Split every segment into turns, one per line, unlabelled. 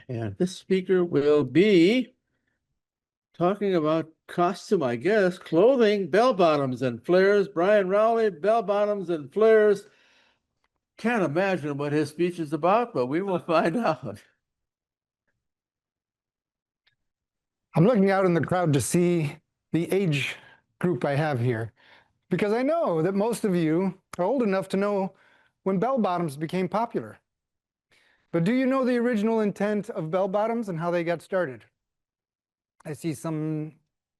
And this speaker will be talking about costume, I guess, clothing, bell bottoms and flares. Brian Rouley, bell bottoms and flares. Can't imagine what his speech is about, but we will find out.
I'm looking out in the crowd to see the age group I have here, because I know that most of you are old enough to know when bell bottoms became popular. But do you know the original intent of bell bottoms and how they got started? I see some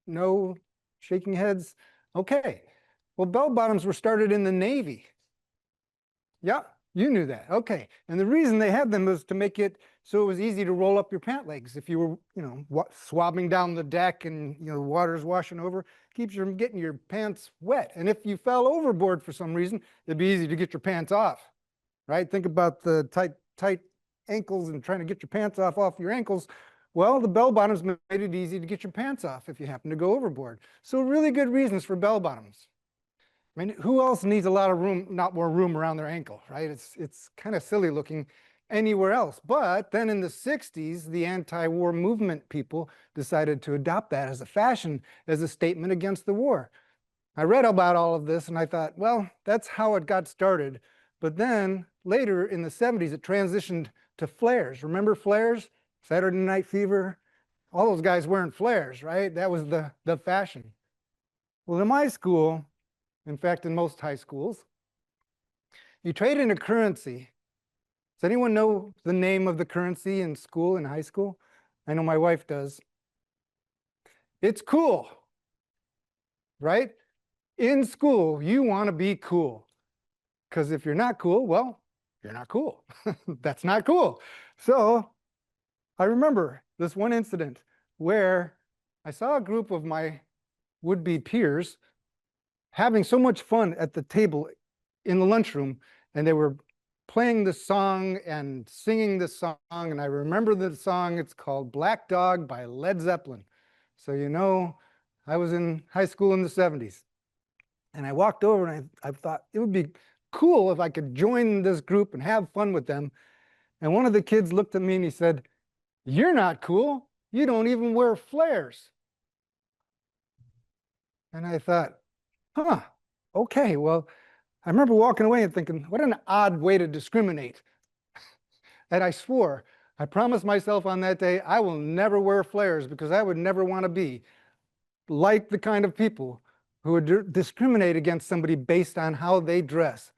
no shaking heads. Okay. Well, bell bottoms were started in the Navy. Yeah, you knew that. Okay. And the reason they had them was to make it so it was easy to roll up your pant legs. If you were, swabbing down the deck and, the water's washing over, keeps you from getting your pants wet. And if you fell overboard for some reason, it'd be easy to get your pants off, right? Think about the tight ankles and trying to get your pants off your ankles. Well, the bell bottoms made it easy to get your pants off if you happen to go overboard. So really good reasons for bell bottoms. I mean, who else needs a lot of room, not more room around their ankle, right? It's kind of silly looking anywhere else. But then in the 60s, the anti-war movement people decided to adopt that as a fashion, as a statement against the war. I read about all of this and I thought, well, that's how it got started. But then later in the 70s, it transitioned to flares. Remember flares? Saturday Night Fever? All those guys wearing flares, right? That was the fashion. Well, in my school, in fact, in most high schools, you trade in a currency. Does anyone know the name of the currency in school, in high school? I know my wife does. It's cool, right? In school, you want to be cool. Because if you're not cool, well, you're not cool. That's not cool. So I remember this one incident where I saw a group of my would-be peers having so much fun at the table in the lunchroom, and they were playing the song and singing the song, and I remember the song. It's called Black Dog by Led Zeppelin. So I was in high school in the 70s, and I walked over and I thought it would be cool if I could join this group and have fun with them. And one of the kids looked at me and he said, "You're not cool. You don't even wear flares." And I thought, huh, okay, well, I remember walking away and thinking, what an odd way to discriminate. And I swore, I promised myself on that day, I will never wear flares because I would never want to be like the kind of people who would discriminate against somebody based on how they dress.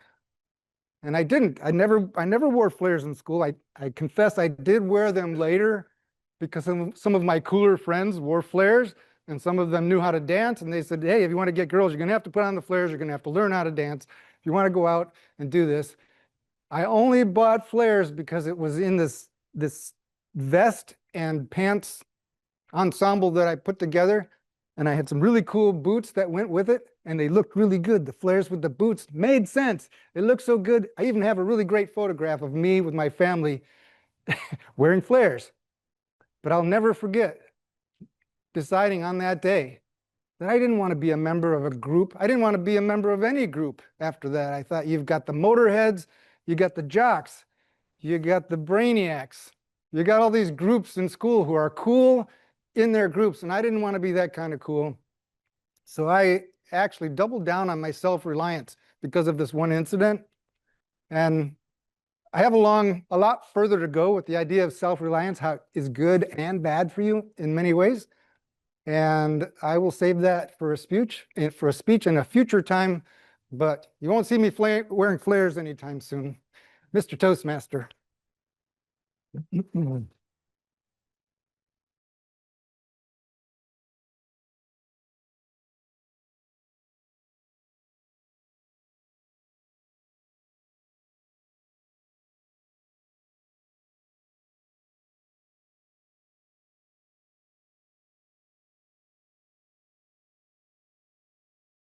And I didn't. I never wore flares in school. I confess I did wear them later because some of my cooler friends wore flares, and some of them knew how to dance, and they said, hey, if you want to get girls, you're going to have to put on the flares, you're going to have to learn how to dance if you want to go out and do this. I only bought flares because it was in this vest and pants ensemble that I put together, and I had some really cool boots that went with it, and they looked really good. The flares with the boots made sense. It looked so good. I even have a really great photograph of me with my family wearing flares. But I'll never forget deciding on that day that I didn't want to be a member of a group. I didn't want to be a member of any group after that. I thought, you've got the motorheads, you got the jocks, you got the brainiacs, you got all these groups in school who are cool in their groups, and I didn't want to be that kind of cool. So I actually doubled down on my self-reliance because of this one incident. And I have a lot further to go with the idea of self-reliance, how it is good and bad for you in many ways. And I will save that for a speech in a future time, but you won't see me wearing flares anytime soon. Mr. Toastmaster.